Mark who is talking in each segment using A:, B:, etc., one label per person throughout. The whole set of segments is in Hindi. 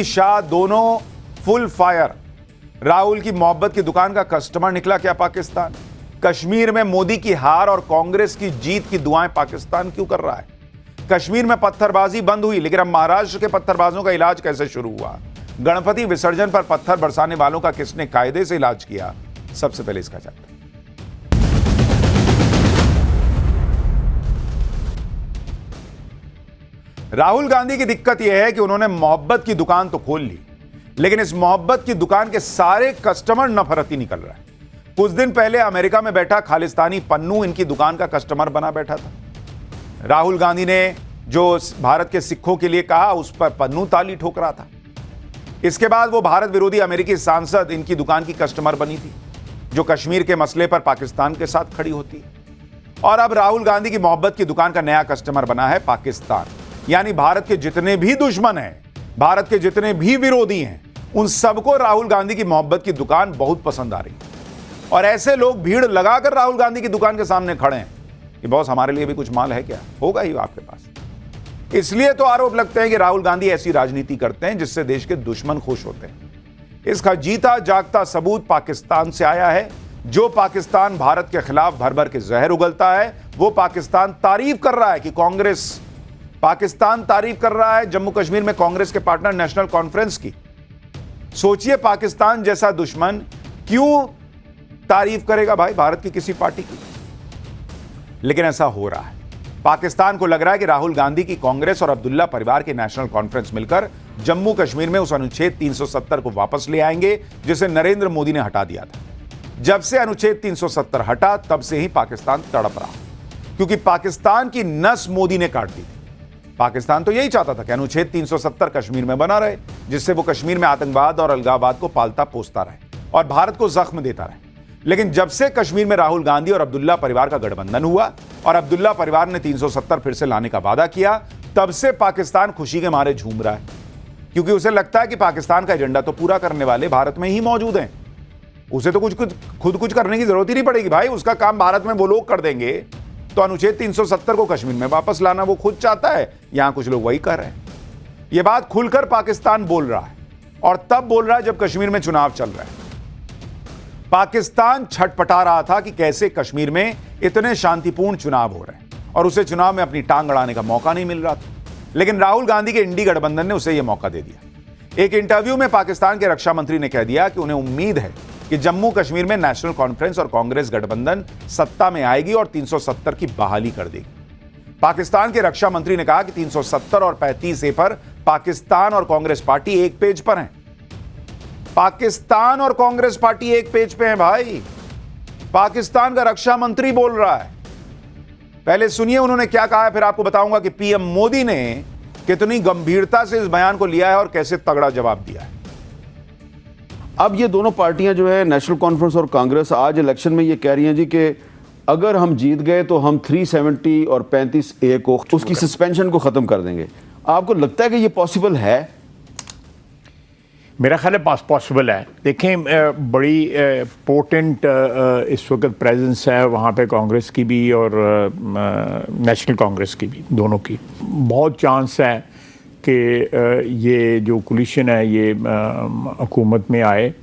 A: मोदी शाह दोनों फुल फायर। राहुल की मोहब्बत की दुकान का कस्टमर निकला क्या पाकिस्तान? कश्मीर में मोदी की हार और कांग्रेस की जीत की दुआएं पाकिस्तान क्यों कर रहा है? कश्मीर में पत्थरबाजी बंद हुई, लेकिन अब महाराष्ट्र के पत्थरबाजों का इलाज कैसे शुरू हुआ? गणपति विसर्जन पर पत्थर बरसाने वालों का किसने कायदे से इलाज किया? सबसे पहले इसका जानते हैं। राहुल गांधी की दिक्कत यह है कि उन्होंने मोहब्बत की दुकान तो खोल ली, लेकिन इस मोहब्बत की दुकान के सारे कस्टमर नफरती निकल रहे हैं। कुछ दिन पहले अमेरिका में बैठा खालिस्तानी पन्नू इनकी दुकान का कस्टमर बना बैठा था। राहुल गांधी ने जो भारत के सिखों के लिए कहा, उस पर पन्नू ताली ठोक रहा था। इसके बाद वो भारत विरोधी अमेरिकी सांसद इनकी दुकान की कस्टमर बनी थी, जो कश्मीर के मसले पर पाकिस्तान के साथ खड़ी होती है। और अब राहुल गांधी की मोहब्बत की दुकान का नया कस्टमर बना है पाकिस्तान। यानी भारत के जितने भी दुश्मन हैं, भारत के जितने भी विरोधी हैं, उन सबको राहुल गांधी की मोहब्बत की दुकान बहुत पसंद आ रही है। और ऐसे लोग भीड़ लगाकर राहुल गांधी की दुकान के सामने खड़े हैं कि बॉस हमारे लिए भी कुछ माल है क्या? होगा ही आपके पास। इसलिए तो आरोप लगते हैं कि राहुल गांधी ऐसी राजनीति करते हैं जिससे देश के दुश्मन खुश होते हैं। इसका जीता जागता सबूत पाकिस्तान से आया है। जो पाकिस्तान भारत के खिलाफ भर भर के जहर उगलता है, वो पाकिस्तान तारीफ कर रहा है कि पाकिस्तान तारीफ कर रहा है जम्मू कश्मीर में कांग्रेस के पार्टनर नेशनल कॉन्फ्रेंस की। सोचिए, पाकिस्तान जैसा दुश्मन क्यों तारीफ करेगा भाई भारत की किसी पार्टी की? लेकिन ऐसा हो रहा है। पाकिस्तान को लग रहा है कि राहुल गांधी की कांग्रेस और अब्दुल्ला परिवार की नेशनल कॉन्फ्रेंस मिलकर जम्मू कश्मीर में उस अनुच्छेद 370 को वापस ले आएंगे, जिसे नरेंद्र मोदी ने हटा दिया था। जब से अनुच्छेद 370 हटा, तब से ही पाकिस्तान तड़प रहा, क्योंकि पाकिस्तान की नस मोदी ने काट दी थी। पाकिस्तान तो यही चाहता था कि अनुच्छेद 370 कश्मीर में बना रहे, जिससे वो कश्मीर में आतंकवाद और अलगाववाद को पालता पोसता रहे और भारत को जख्म देता रहे। लेकिन जब से कश्मीर में राहुल गांधी और अब्दुल्ला परिवार का गठबंधन हुआ और अब्दुल्ला परिवार ने 370 फिर से लाने का वादा किया, तब से पाकिस्तान खुशी के मारे झूम रहा है, क्योंकि उसे लगता है कि पाकिस्तान का एजेंडा तो पूरा करने वाले भारत में ही मौजूद हैं। उसे तो खुद कुछ करने की जरूरत ही नहीं पड़ेगी भाई, उसका काम भारत में वो लोग कर देंगे। तो अनुच्छेद 370 को कश्मीर में वापस लाना वो खुद चाहता है, यहां कुछ लोग वही कर रहे हैं। यह बात खुलकर पाकिस्तान बोल रहा है, और तब बोल रहा है जब कश्मीर में चुनाव चल रहा है। पाकिस्तान छटपटा रहा था कि कैसे कश्मीर में इतने शांतिपूर्ण चुनाव हो रहे हैं और उसे चुनाव में अपनी टांग अड़ाने का मौका नहीं मिल रहा था। लेकिन राहुल गांधी के इंडी गठबंधन ने उसे यह मौका दे दिया। एक इंटरव्यू में पाकिस्तान के रक्षा मंत्री ने कह दिया कि उन्हें उम्मीद है कि जम्मू कश्मीर में नेशनल कॉन्फ्रेंस और कांग्रेस गठबंधन सत्ता में आएगी और 370 की बहाली कर देगी। पाकिस्तान के रक्षा मंत्री ने कहा कि 370 और 35A पर पाकिस्तान और कांग्रेस पार्टी एक पेज पर हैं। पाकिस्तान और कांग्रेस पार्टी एक पेज पे हैं भाई। पाकिस्तान का रक्षा मंत्री बोल रहा है। पहले सुनिए उन्होंने क्या कहा है, फिर आपको बताऊंगा कि पीएम मोदी ने कितनी गंभीरता से इस बयान को लिया है और कैसे तगड़ा जवाब दिया है।
B: अब ये दोनों पार्टियां जो है, नेशनल कॉन्फ्रेंस और कांग्रेस, आज इलेक्शन में ये कह रही हैं जी कि अगर हम जीत गए तो हम 370 और 35A को, उसकी सस्पेंशन को ख़त्म कर देंगे। आपको लगता है कि ये पॉसिबल है?
C: मेरा ख्याल है पॉसिबल है। देखें, बड़ी पोटेंट इस वक्त प्रेजेंस है वहाँ पे कांग्रेस की भी और नेशनल कांग्रेस की भी, दोनों की। बहुत चांस है कि ये जो कोलिशन है ये हुकूमत में आए,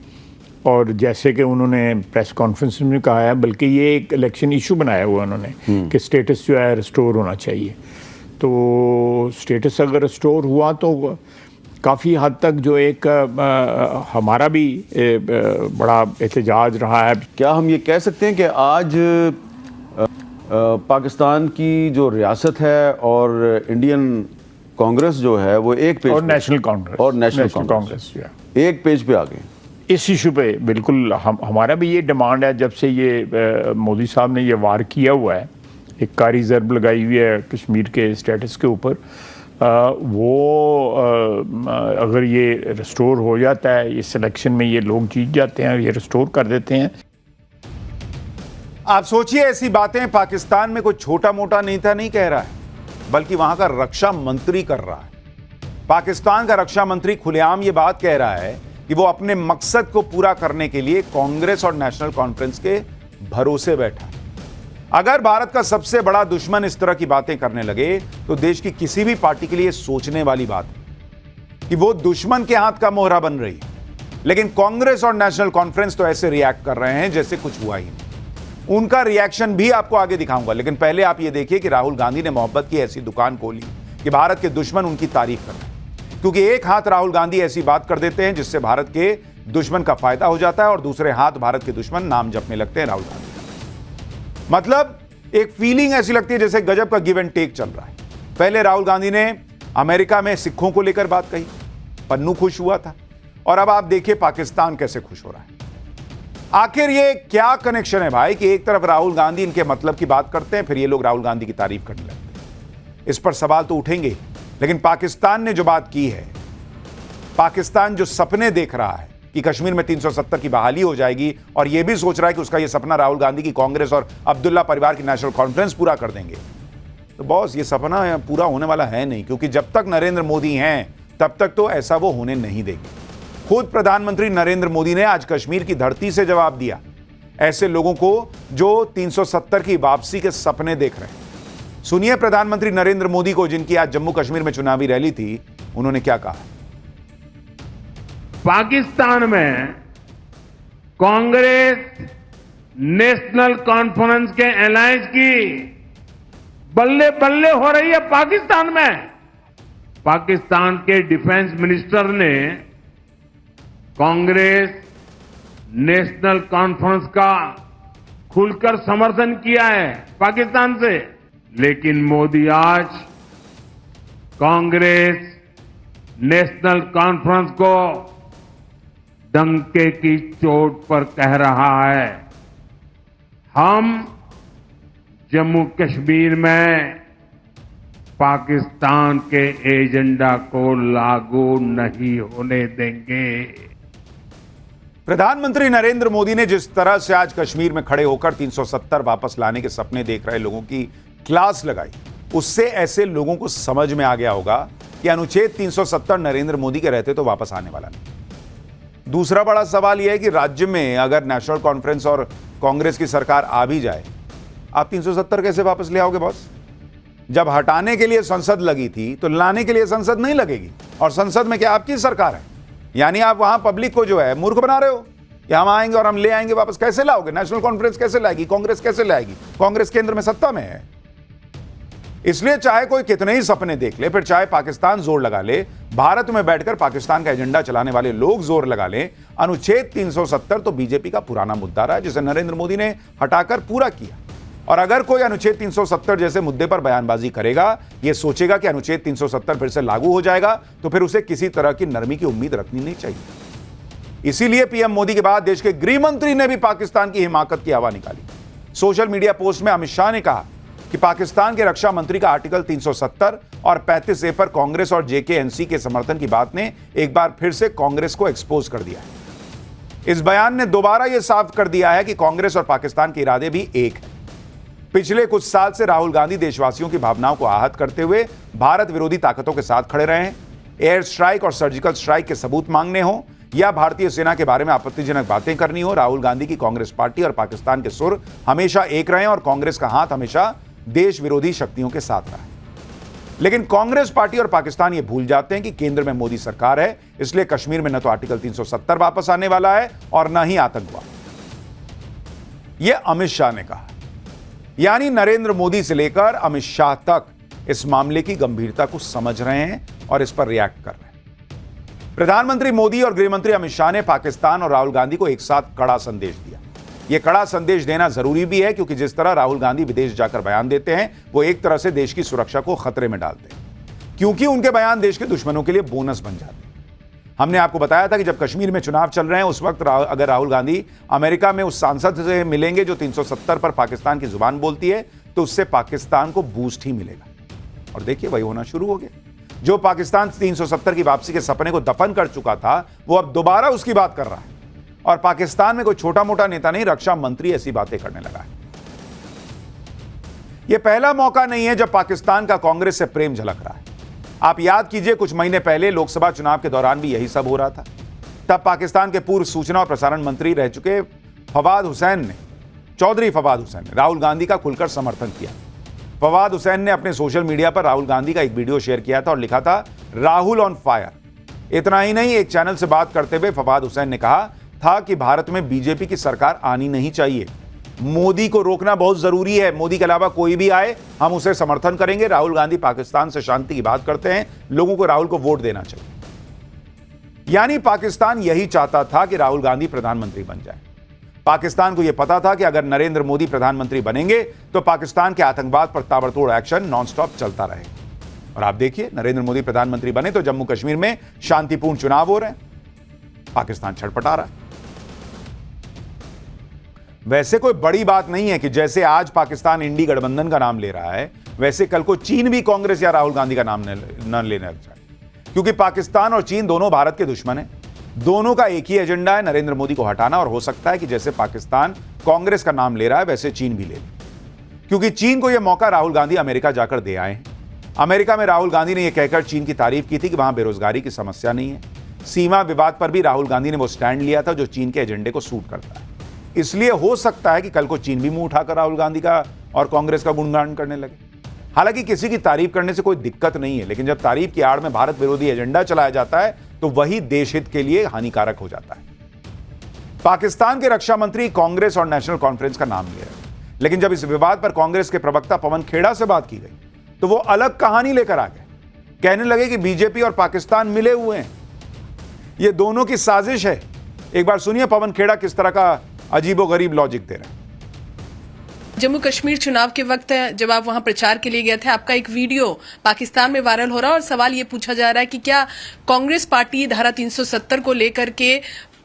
C: और जैसे कि उन्होंने प्रेस कॉन्फ्रेंस में कहा है, बल्कि ये एक इलेक्शन इशू बनाया हुआ उन्होंने कि स्टेटस जो है रिस्टोर होना चाहिए। तो स्टेटस अगर रिस्टोर हुआ तो काफ़ी हद तक जो एक हमारा भी बड़ा एहतजाज रहा है।
B: क्या हम ये कह सकते हैं कि आज पाकिस्तान की जो रियासत है और इंडियन कांग्रेस जो है वो एक पेज
C: और नेशनल कांग्रेस
B: एक पेज पे आ गए
C: इस इशू पे? बिल्कुल, हमारा भी ये डिमांड है। जब से ये मोदी साहब ने ये वार किया हुआ है, एक कारी ज़रब लगाई हुई है कश्मीर के स्टेटस के ऊपर, अगर ये रिस्टोर हो जाता है, इस इलेक्शन में ये लोग जीत जाते हैं, ये रिस्टोर कर देते हैं।
A: आप सोचिए, ऐसी बातें पाकिस्तान में कोई छोटा मोटा नेता नहीं कह रहा है, बल्कि वहां का रक्षा मंत्री कर रहा है। पाकिस्तान का रक्षा मंत्री खुलेआम ये बात कह रहा है कि वो अपने मकसद को पूरा करने के लिए कांग्रेस और नेशनल कॉन्फ्रेंस के भरोसे बैठा है। अगर भारत का सबसे बड़ा दुश्मन इस तरह की बातें करने लगे तो देश की किसी भी पार्टी के लिए सोचने वाली बात है। कि वो दुश्मन के हाथ का मोहरा बन रही है। लेकिन कांग्रेस और नेशनल कॉन्फ्रेंस तो ऐसे रिएक्ट कर रहे हैं जैसे कुछ हुआ ही नहीं। उनका रिएक्शन भी आपको आगे दिखाऊंगा, लेकिन पहले आप ये देखिए कि राहुल गांधी ने मोहब्बत की ऐसी दुकान खोली कि भारत के दुश्मन उनकी तारीफ कर रहे हैं। क्योंकि एक हाथ राहुल गांधी ऐसी बात कर देते हैं जिससे भारत के दुश्मन का फायदा हो जाता है और दूसरे हाथ भारत के दुश्मन नाम जपने लगते हैं राहुल गांधी। मतलब एक फीलिंग ऐसी लगती है जैसे गजब का गिव एंड टेक चल रहा है। पहले राहुल गांधी ने अमेरिका में सिखों को लेकर बात कही, पन्नू खुश हुआ था, और अब आप देखिए पाकिस्तान कैसे खुश हो रहा है। आखिर ये क्या कनेक्शन है भाई कि एक तरफ राहुल गांधी इनके मतलब की बात करते हैं, फिर ये लोग राहुल गांधी की तारीफ करने लगते हैं। इस पर सवाल तो उठेंगे, लेकिन पाकिस्तान ने जो बात की है, पाकिस्तान जो सपने देख रहा है कि कश्मीर में 370 की बहाली हो जाएगी, और यह भी सोच रहा है कि उसका यह सपना राहुल गांधी की कांग्रेस और अब्दुल्ला परिवार की नेशनल कॉन्फ्रेंस पूरा कर देंगे, तो बॉस ये सपना पूरा होने वाला है नहीं। क्योंकि जब तक नरेंद्र मोदी हैं तब तक तो ऐसा वो होने नहीं देंगे। खुद प्रधानमंत्री नरेंद्र मोदी ने आज कश्मीर की धरती से जवाब दिया ऐसे लोगों को जो 370 की वापसी के सपने देख रहे हैं। सुनिए प्रधानमंत्री नरेंद्र मोदी को, जिनकी आज जम्मू कश्मीर में चुनावी रैली थी, उन्होंने क्या कहा।
D: पाकिस्तान में कांग्रेस नेशनल कॉन्फ्रेंस के अलायंस की बल्ले बल्ले हो रही है। पाकिस्तान में पाकिस्तान के डिफेंस मिनिस्टर ने कांग्रेस नेशनल कॉन्फ्रेंस का खुलकर समर्थन किया है पाकिस्तान से, लेकिन मोदी आज कांग्रेस नेशनल कॉन्फ्रेंस को डंके की चोट पर कह रहा है, हम जम्मू कश्मीर में पाकिस्तान के एजेंडा को लागू नहीं होने देंगे।
A: प्रधानमंत्री नरेंद्र मोदी ने जिस तरह से आज कश्मीर में खड़े होकर 370 वापस लाने के सपने देख रहे लोगों की क्लास लगाई, उससे ऐसे लोगों को समझ में आ गया होगा कि अनुच्छेद 370 नरेंद्र मोदी के रहते तो वापस आने वाला नहीं। दूसरा बड़ा सवाल यह है कि राज्य में अगर नेशनल कॉन्फ्रेंस और कांग्रेस की सरकार आ भी जाए, आप 370 कैसे वापस ले आओगे बॉस? जब हटाने के लिए संसद लगी थी तो लाने के लिए संसद नहीं लगेगी, और संसद में क्या आपकी सरकार है? यानी आप वहां पब्लिक को जो है मूर्ख बना रहे हो कि हम आएंगे और हम ले आएंगे वापस। कैसे लाओगे? नेशनल कॉन्फ्रेंस कैसे लाएगी? कांग्रेस कैसे लाएगी? कांग्रेस केंद्र में सत्ता में है। इसलिए चाहे कोई कितने ही सपने देख ले, फिर चाहे पाकिस्तान जोर लगा ले, भारत में बैठकर पाकिस्तान का एजेंडा चलाने वाले लोग जोर लगा ले, अनुच्छेद 370 तो बीजेपी का पुराना मुद्दा रहा है जिसे नरेंद्र मोदी ने हटाकर पूरा किया। और अगर कोई अनुच्छेद 370 जैसे मुद्दे पर बयानबाजी करेगा, यह सोचेगा कि अनुच्छेद 370 फिर से लागू हो जाएगा, तो फिर उसे किसी तरह की नरमी की उम्मीद रखनी नहीं चाहिए। इसीलिए पीएम मोदी के बाद देश के गृह मंत्री ने भी पाकिस्तान की हिमाकत की हवा निकाली। सोशल मीडिया पोस्ट में अमित शाह ने कहा कि पाकिस्तान के रक्षा मंत्री का आर्टिकल 370 और 35A पर कांग्रेस और JK-NC के समर्थन की बात ने एक बार फिर से कांग्रेस को एक्सपोज कर दिया है। इस बयान ने दोबारा यह साफ कर दिया है कि कांग्रेस और पाकिस्तान के इरादे भी एक है। पिछले कुछ साल से राहुल गांधी देशवासियों की भावनाओं को आहत करते हुए भारत विरोधी ताकतों के साथ खड़े रहे हैं। एयर स्ट्राइक और सर्जिकल स्ट्राइक के सबूत मांगने हो या भारतीय सेना के बारे में आपत्तिजनक बातें करनी हो, राहुल गांधी की कांग्रेस पार्टी और पाकिस्तान के सुर हमेशा एक रहे और कांग्रेस का हाथ हमेशा देश विरोधी शक्तियों के साथ रहा है। लेकिन कांग्रेस पार्टी और पाकिस्तान ये भूल जाते हैं कि केंद्र में मोदी सरकार है, इसलिए कश्मीर में न तो आर्टिकल 370 वापस आने वाला है और न ही आतंकवाद। यह अमित शाह ने कहा, यानी नरेंद्र मोदी से लेकर अमित शाह तक इस मामले की गंभीरता को समझ रहे हैं और इस पर रिएक्ट कर रहे हैं। प्रधानमंत्री मोदी और गृहमंत्री अमित शाह ने पाकिस्तान और राहुल गांधी को एक साथ कड़ा संदेश दिया। यह कड़ा संदेश देना जरूरी भी है, क्योंकि जिस तरह राहुल गांधी विदेश जाकर बयान देते हैं, वो एक तरह से देश की सुरक्षा को खतरे में डालते हैं, क्योंकि उनके बयान देश के दुश्मनों के लिए बोनस बन जाते हैं। हमने आपको बताया था कि जब कश्मीर में चुनाव चल रहे हैं, उस वक्त अगर राहुल गांधी अमेरिका में उस सांसद से मिलेंगे जो 370 पर पाकिस्तान की जुबान बोलती है, तो उससे पाकिस्तान को बूस्ट ही मिलेगा। और देखिए वही होना शुरू हो गया। जो पाकिस्तान 370 की वापसी के सपने को दफन कर चुका था, वो अब दोबारा उसकी बात कर रहा है। और पाकिस्तान में कोई छोटा मोटा नेता नहीं, रक्षा मंत्री ऐसी बातें करने लगा है। यह पहला मौका नहीं है जब पाकिस्तान का कांग्रेस से प्रेम झलक रहा है। आप याद कीजिए, कुछ महीने पहले लोकसभा चुनाव के दौरान भी यही सब हो रहा था। तब पाकिस्तान के पूर्व सूचना और प्रसारण मंत्री रह चुके चौधरी फवाद हुसैन ने राहुल गांधी का खुलकर समर्थन किया। फवाद हुसैन ने अपने सोशल मीडिया पर राहुल गांधी का एक वीडियो शेयर किया था और लिखा था, राहुल ऑन फायर। इतना ही नहीं, एक चैनल से बात करते हुए फवाद हुसैन ने कहा था कि भारत में बीजेपी की सरकार आनी नहीं चाहिए, मोदी को रोकना बहुत जरूरी है, मोदी के अलावा कोई भी आए हम उसे समर्थन करेंगे। राहुल गांधी पाकिस्तान से शांति की बात करते हैं, लोगों को राहुल को वोट देना चाहिए। यानी पाकिस्तान यही चाहता था कि राहुल गांधी प्रधानमंत्री बन जाए। पाकिस्तान को यह पता था कि अगर नरेंद्र मोदी प्रधानमंत्री बनेंगे तो पाकिस्तान के आतंकवाद पर ताबड़तोड़ एक्शन नॉनस्टॉप चलता रहेगा। और आप देखिए, नरेंद्र मोदी प्रधानमंत्री बने तो जम्मू कश्मीर में शांतिपूर्ण चुनाव हो रहे हैं, पाकिस्तान छटपटा रहा है। वैसे कोई बड़ी बात नहीं है कि जैसे आज पाकिस्तान इंडी गठबंधन का नाम ले रहा है, वैसे कल को चीन भी कांग्रेस या राहुल गांधी का नाम न लेना चाहिए, क्योंकि पाकिस्तान और चीन दोनों भारत के दुश्मन हैं। दोनों का एक ही एजेंडा है, नरेंद्र मोदी को हटाना। और हो सकता है कि जैसे पाकिस्तान कांग्रेस का नाम ले रहा है, वैसे चीन भी ले ले, क्योंकि चीन को यह मौका राहुल गांधी अमेरिका जाकर दे आए हैं। अमेरिका में राहुल गांधी ने यह कहकर चीन की तारीफ की थी कि वहां बेरोजगारी की समस्या नहीं है। सीमा विवाद पर भी राहुल गांधी ने वो स्टैंड लिया था जो चीन के एजेंडे को सूट करता है। इसलिए हो सकता है कि कल को चीन भी मुंह उठाकर राहुल गांधी का और कांग्रेस का गुणगान करने लगे। हालांकि किसी की तारीफ करने से कोई दिक्कत नहीं है, लेकिन जब तारीफ की आड़ में भारत विरोधी एजेंडा चलाया जाता है तो वही देश हित के लिए हानिकारक हो जाता है। पाकिस्तान के रक्षा मंत्री कांग्रेस और नेशनल कॉन्फ्रेंस का नाम ले रहे हैं, लेकिन जब इस विवाद पर कांग्रेस के प्रवक्ता पवन खेड़ा से बात की गई तो वो अलग कहानी लेकर आ गए। कहने लगे कि बीजेपी और पाकिस्तान मिले हुए हैं, ये दोनों की साजिश है। एक बार सुनिए पवन खेड़ा किस तरह का अजीबोगरीब लॉजिक दे रहे हैं।
E: जम्मू कश्मीर चुनाव के वक्त जब आप वहां प्रचार के लिए गए थे, आपका एक वीडियो पाकिस्तान में वायरल हो रहा है और सवाल ये पूछा जा रहा है कि क्या कांग्रेस पार्टी धारा 370 को लेकर के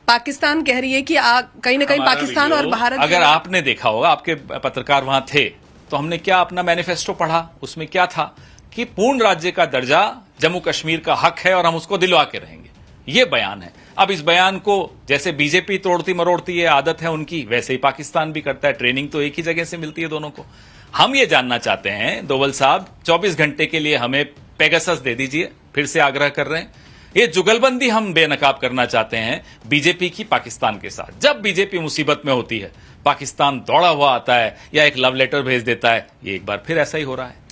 E: पाकिस्तान कह रही है कि कहीं ना कहीं पाकिस्तान और भारत।
F: अगर आपने देखा होगा, आपके पत्रकार वहां थे, तो हमने क्या अपना मैनिफेस्टो पढ़ा, उसमें क्या था कि पूर्ण राज्य का दर्जा जम्मू कश्मीर का हक है और हम उसको दिलवा के रहेंगे, ये बयान है। अब इस बयान को जैसे बीजेपी तोड़ती मरोड़ती है, आदत है उनकी, वैसे ही पाकिस्तान भी करता है। ट्रेनिंग तो एक ही जगह से मिलती है दोनों को। हम ये जानना चाहते हैं दोवल साहब, 24 घंटे के लिए हमें पेगासस दे दीजिए, फिर से आग्रह कर रहे हैं। ये जुगलबंदी हम बेनकाब करना चाहते हैं बीजेपी की पाकिस्तान के साथ। जब बीजेपी मुसीबत में होती है, पाकिस्तान दौड़ा हुआ आता है या एक लव लेटर भेज देता है। ये एक बार फिर ऐसा ही हो रहा है।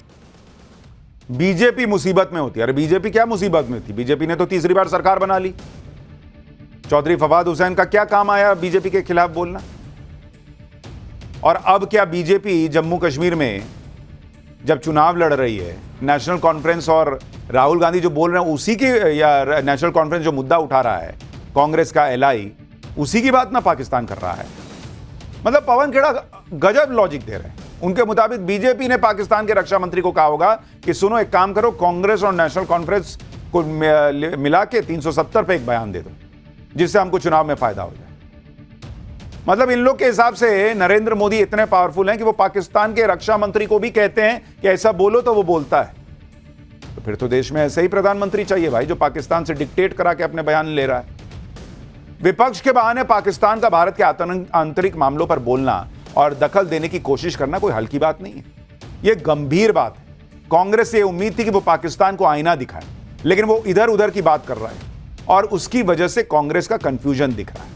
A: बीजेपी मुसीबत में होती है। अरे बीजेपी क्या मुसीबत में थी? बीजेपी ने तो तीसरी बार सरकार बना ली। चौधरी फवाद हुसैन का क्या काम आया बीजेपी के खिलाफ बोलना? और अब क्या बीजेपी जम्मू कश्मीर में जब चुनाव लड़ रही है, नेशनल कॉन्फ्रेंस और राहुल गांधी जो बोल रहे हैं उसी की, या नेशनल कॉन्फ्रेंस जो मुद्दा उठा रहा है कांग्रेस का एलआई, उसी की बात ना पाकिस्तान कर रहा है? मतलब पवन खेड़ा गजब लॉजिक दे रहे हैं। उनके मुताबिक बीजेपी ने पाकिस्तान के रक्षा मंत्री को कहा होगा कि सुनो, एक काम करो, कांग्रेस और नेशनल कॉन्फ्रेंस को मिला के 370 पे एक बयान दे दो, जिससे हमको चुनाव में फायदा हो जाए। मतलब इन लोग के हिसाब से नरेंद्र मोदी इतने पावरफुल हैं कि वो पाकिस्तान के रक्षा मंत्री को भी कहते हैं कि ऐसा बोलो तो वो बोलता है। तो फिर तो देश में ऐसे ही प्रधानमंत्री चाहिए भाई, जो पाकिस्तान से डिक्टेट करा के अपने बयान ले रहा है। विपक्ष के बहाने पाकिस्तान का भारत के आंतरिक मामलों पर बोलना और दखल देने की कोशिश करना कोई हल्की बात नहीं है, यह गंभीर बात है। कांग्रेस से उम्मीद थी कि वो पाकिस्तान को आईना दिखाए, लेकिन वो इधर उधर की बात कर रहा है और उसकी वजह से कांग्रेस का कंफ्यूजन दिख रहा है।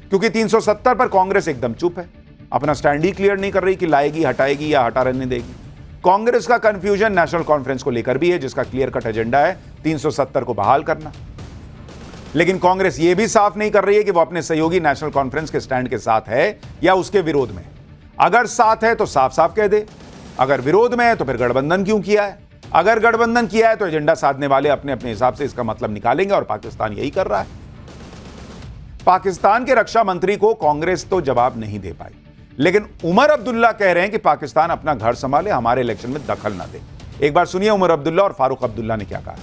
A: क्योंकि 370 पर कांग्रेस एकदम चुप है, अपना स्टैंड ही क्लियर नहीं कर रही कि लाएगी, हटाएगी या हटा रहने देगी। कांग्रेस का कंफ्यूजन नेशनल कॉन्फ्रेंस को लेकर भी है, जिसका क्लियर कट एजेंडा है 370 को बहाल करना। लेकिन कांग्रेस यह भी साफ नहीं कर रही है कि वो अपने सहयोगी नेशनल कॉन्फ्रेंस के स्टैंड के साथ है या उसके विरोध में। अगर साथ है तो साफ साफ कह दे, अगर विरोध में है तो फिर गठबंधन क्यों किया है? अगर गठबंधन किया है तो एजेंडा साधने वाले अपने अपने हिसाब से इसका मतलब निकालेंगे, और पाकिस्तान यही कर रहा है। पाकिस्तान के रक्षा मंत्री को कांग्रेस तो जवाब नहीं दे पाई, लेकिन उमर अब्दुल्ला कह रहे हैं कि पाकिस्तान अपना घर संभाले, हमारे इलेक्शन में दखल ना दे। एक बार सुनिए उमर अब्दुल्ला और फारूक अब्दुल्ला ने क्या कहा।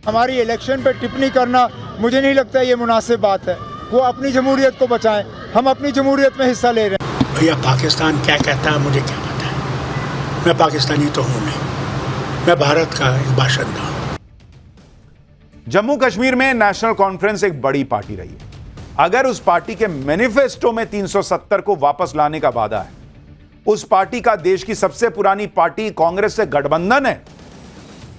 G: हमारी इलेक्शन पर टिप्पणी करना मुझे नहीं लगता ये मुनासिब बात है। वो अपनी जमहूरियत को बचाएं, हम अपनी जमहूरियत में हिस्सा ले रहे हैं।
H: भैया पाकिस्तान क्या कहता है मुझे क्या पता है, मैं पाकिस्तानी तो हूं नहीं, मैं भारत का बाशिंदा हूं।
A: जम्मू कश्मीर में नेशनल कॉन्फ्रेंस एक बड़ी पार्टी रही है। अगर उस पार्टी के मैनिफेस्टो में 370 को वापस लाने का वादा है, उस पार्टी का देश की सबसे पुरानी पार्टी कांग्रेस से गठबंधन है,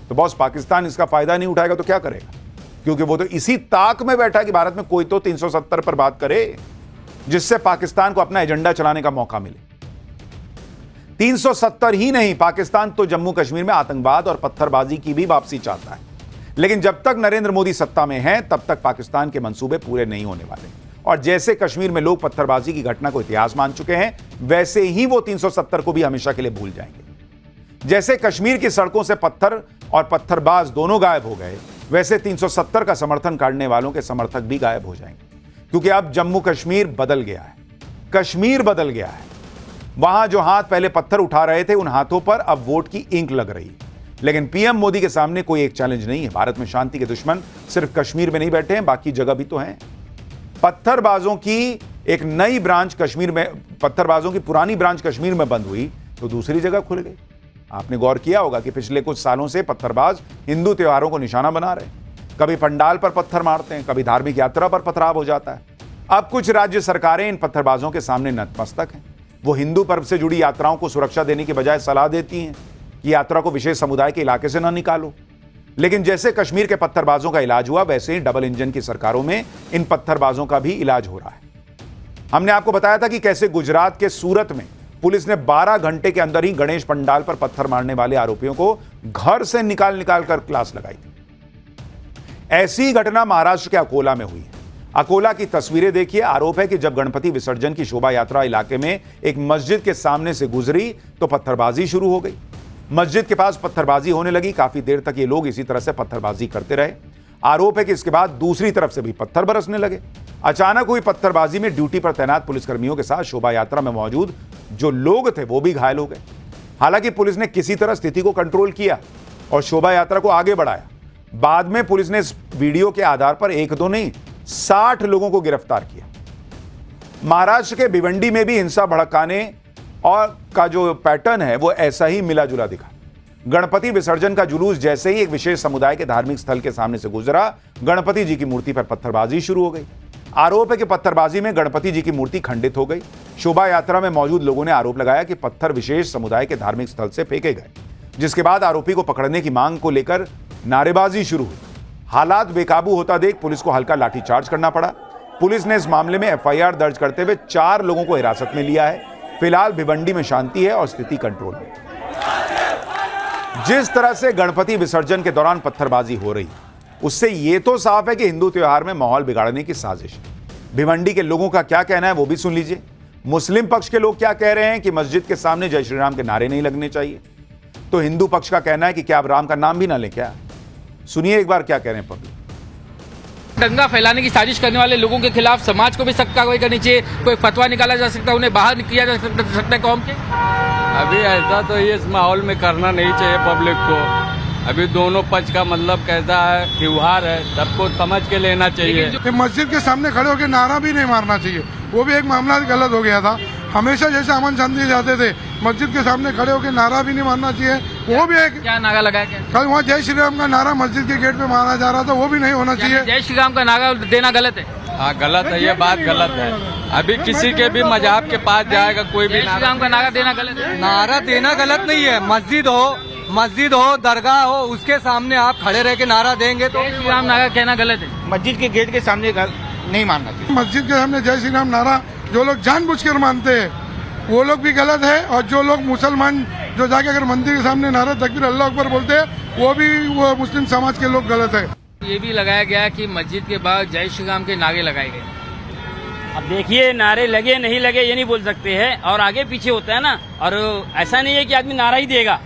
A: तो बॉस पाकिस्तान इसका फायदा नहीं उठाएगा तो क्या करेगा? क्योंकि वो तो इसी ताक में बैठा है कि भारत में कोई तो 370 पर बात करे, जिससे पाकिस्तान को अपना एजेंडा चलाने का मौका मिले। 370 ही नहीं, पाकिस्तान तो जम्मू कश्मीर में आतंकवाद और पत्थरबाजी की भी वापसी चाहता है। लेकिन जब तक नरेंद्र मोदी सत्ता में हैं तब तक पाकिस्तान के मंसूबे पूरे नहीं होने वाले। और जैसे कश्मीर में लोग पत्थरबाजी की घटना को इतिहास मान चुके हैं, वैसे ही वो 370 को भी हमेशा के लिए भूल जाएंगे। जैसे कश्मीर की सड़कों से पत्थर और पत्थरबाज दोनों गायब हो गए, वैसे 370 का समर्थन करने वालों के समर्थक भी गायब हो जाएंगे। क्योंकि अब जम्मू कश्मीर बदल गया है, कश्मीर बदल गया है। वहां जो हाथ पहले पत्थर उठा रहे थे, उन हाथों पर अब वोट की इंक लग रही है। लेकिन पीएम मोदी के सामने कोई एक चैलेंज नहीं है। भारत में शांति के दुश्मन सिर्फ कश्मीर में नहीं बैठे हैं, बाकी जगह भी तो हैं। पत्थरबाजों की एक नई ब्रांच कश्मीर में, पत्थरबाजों की पुरानी ब्रांच कश्मीर में बंद हुई तो दूसरी जगह खुल गई। आपने गौर किया होगा कि पिछले कुछ सालों से पत्थरबाज हिंदू त्योहारों को निशाना बना रहे हैं। कभी पंडाल पर पत्थर मारते हैं, कभी धार्मिक यात्रा पर पथराव हो जाता है। अब कुछ राज्य सरकारें इन पत्थरबाजों के सामने नतमस्तक हैं। वो हिंदू पर्व से जुड़ी यात्राओं को सुरक्षा देने की बजाय सलाह देती हैं कि यात्रा को विशेष समुदाय के इलाके से न निकालो। लेकिन जैसे कश्मीर के पत्थरबाजों का इलाज हुआ, वैसे ही डबल इंजन की सरकारों में इन पत्थरबाजों का भी इलाज हो रहा है। हमने आपको बताया था कि कैसे गुजरात के सूरत में पुलिस ने 12 घंटे के अंदर ही गणेश पंडाल पर पत्थर मारने वाले आरोपियों को घर से निकाल कर क्लास लगाई थी। ऐसी ही घटना महाराष्ट्र के अकोला में हुई है। अकोला की तस्वीरें देखिए। आरोप है कि जब गणपति विसर्जन की शोभा यात्रा इलाके में एक मस्जिद के सामने से गुजरी तो पत्थरबाजी शुरू हो गई। मस्जिद के पास पत्थरबाजी होने लगी। काफी देर तक ये लोग इसी तरह से पत्थरबाजी करते रहे। आरोप है कि इसके बाद दूसरी तरफ से भी पत्थर बरसने लगे। अचानक हुई पत्थरबाजी में ड्यूटी पर तैनात पुलिसकर्मियों के साथ शोभा यात्रा में मौजूद जो लोग थे वो भी घायल हो गए। हालांकि पुलिस ने किसी तरह स्थिति को कंट्रोल किया और शोभा यात्रा को आगे बढ़ाया। बाद में पुलिस ने इस वीडियो के आधार पर 1-2 नहीं 60 लोगों को गिरफ्तार किया। महाराष्ट्र के भिवंडी में भी हिंसा भड़काने और का जो पैटर्न है वो ऐसा ही मिला जुला दिखा। गणपति विसर्जन का जुलूस जैसे ही एक विशेष समुदाय के धार्मिक स्थल के सामने से गुजरा, गणपति जी की मूर्ति पर पत्थरबाजी शुरू हो गई। आरोप है कि पत्थरबाजी में गणपति जी की मूर्ति खंडित हो गई। शोभा यात्रा में मौजूद लोगों ने आरोप लगाया कि पत्थर विशेष समुदाय के धार्मिक स्थल से फेंके गए, जिसके बाद आरोपी को पकड़ने की मांग को लेकर नारेबाजी शुरू हुई। हालात बेकाबू होता देख पुलिस को हल्का लाठीचार्ज करना पड़ा। पुलिस ने इस मामले में एफआईआर दर्ज करते हुए 4 लोगों को हिरासत में लिया है। फिलहाल भिवंडी में शांति है और स्थिति कंट्रोल में। जिस तरह से गणपति विसर्जन के दौरान पत्थरबाजी हो रही है, उससे यह तो साफ है कि हिंदू त्योहार में माहौल बिगाड़ने की साजिश है। भिवंडी के लोगों का क्या कहना है वो भी सुन लीजिए। मुस्लिम पक्ष के लोग क्या कह रहे हैं कि मस्जिद के सामने जय श्री राम के नारे नहीं लगने चाहिए। तो हिंदू पक्ष का कहना है कि क्या अब राम का नाम भी ना ले क्या। सुनिए एक बार क्या कह रहे हैं पब्लिक।
I: दंगा फैलाने की साजिश करने वाले लोगों के खिलाफ समाज को भी सख्त कार्रवाई करनी चाहिए। कोई फतवा निकाला जा सकता है, उन्हें बाहर किया जा सकता है कौम के।
J: अभी ऐसा तो ये इस माहौल में करना नहीं चाहिए पब्लिक को। अभी दोनों पक्ष का मतलब कैसा है, त्योहार है, सबको समझ के लेना चाहिए।
K: मस्जिद के सामने खड़े होकर नारा भी नहीं मारना चाहिए, वो भी एक मामला गलत हो गया था। हमेशा जैसे अमन शांति जाते थे, मस्जिद के सामने खड़े होकर नारा भी नहीं मारना चाहिए, वो भी एक।
I: क्या नारा लगाया क्या?
K: कल वहाँ जय श्री राम का नारा मस्जिद के गेट पे मारा जा रहा था, वो भी नहीं होना चाहिए।
I: जय श्री राम का नारा देना गलत है।
J: हाँ गलत है, ये बात गलत है। अभी किसी के भी मजहब के पास जाएगा कोई भी,
I: जय श्री राम का नारा देना गलत है।
J: नारा देना गलत नहीं है। मस्जिद हो दरगाह हो, उसके सामने आप खड़े रह के नारा देंगे तो
I: जय श्री राम नारा कहना गलत है।
L: मस्जिद के गेट के सामने नहीं मानना चाहिए।
K: मस्जिद के सामने जय श्री राम नारा जो लोग जानबूझकर मानते हैं वो लोग भी गलत है, और जो लोग मुसलमान जो जाके अगर मंदिर के सामने नारा तकबीर अल्लाह अकबर बोलते हैं वो मुस्लिम समाज के लोग गलत है।
I: ये भी लगाया गया कि मस्जिद के बाद जय श्री राम के नारे लगाए गए।
L: अब देखिए, नारे लगे नहीं लगे ये नहीं बोल सकते हैं, और आगे पीछे होता है ना। और ऐसा नहीं है कि आदमी नारा ही देगा,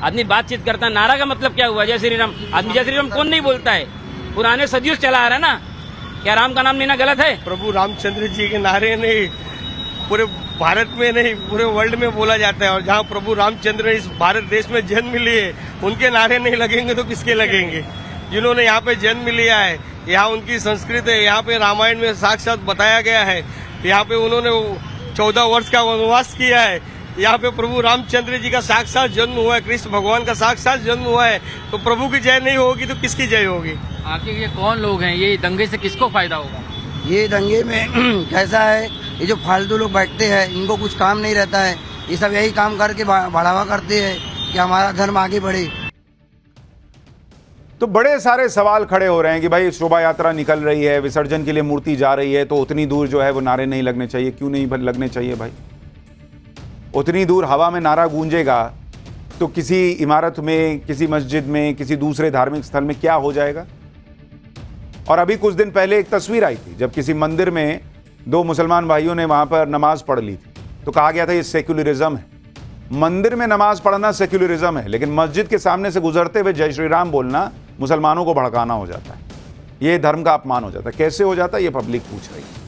L: आदमी बातचीत करता है। नारा का मतलब क्या हुआ? जय श्री राम। आदमी जय श्री राम कौन नहीं बोलता है? पुराने सदियों से चला आ रहा है ना। क्या राम का नाम लेना गलत है?
J: प्रभु रामचंद्र जी के नारे नहीं पूरे भारत में नहीं पूरे वर्ल्ड में बोला जाता है। और जहाँ प्रभु रामचंद्र इस भारत देश में जन्म लिए, उनके नारे नहीं लगेंगे तो किसके लगेंगे? जिन्होंने यहाँ पे जन्म लिया है, यहाँ उनकी संस्कृति है, यहाँ पे रामायण में साक्षात बताया गया है। यहाँ पे उन्होंने 14 वर्ष का वनवास किया है। यहाँ पे प्रभु रामचंद्र जी का साक्षात जन्म हुआ है, कृष्ण भगवान का साक्षात जन्म हुआ है। तो प्रभु की जय नहीं होगी तो किसकी जय होगी?
I: आखिर ये कौन लोग हैं? ये दंगे से किसको फायदा होगा?
M: ये दंगे में कैसा है, ये जो फालतू लोग बैठते हैं, इनको कुछ काम नहीं रहता है, ये सब यही काम करके बढ़ावा करते हैं कि हमारा धर्म आगे बढ़े।
A: तो बड़े सारे सवाल खड़े हो रहे हैं कि भाई शोभा यात्रा निकल रही है, विसर्जन के लिए मूर्ति जा रही है, तो उतनी दूर जो है वो नारे नहीं लगने चाहिए। क्यों नहीं लगने चाहिए भाई? उतनी दूर हवा में नारा गूंजेगा तो किसी इमारत में, किसी मस्जिद में, किसी दूसरे धार्मिक स्थल में क्या हो जाएगा? और अभी कुछ दिन पहले एक तस्वीर आई थी जब किसी मंदिर में 2 मुसलमान भाइयों ने वहां पर नमाज पढ़ ली थी, तो कहा गया था ये सेक्युलरिज्म है। मंदिर में नमाज पढ़ना सेक्युलरिज्म है, लेकिन मस्जिद के सामने से गुजरते हुए जय श्री राम बोलना मुसलमानों को भड़काना हो जाता है, ये धर्म का अपमान हो जाता है। कैसे हो जाता है ये पब्लिक पूछ रही है।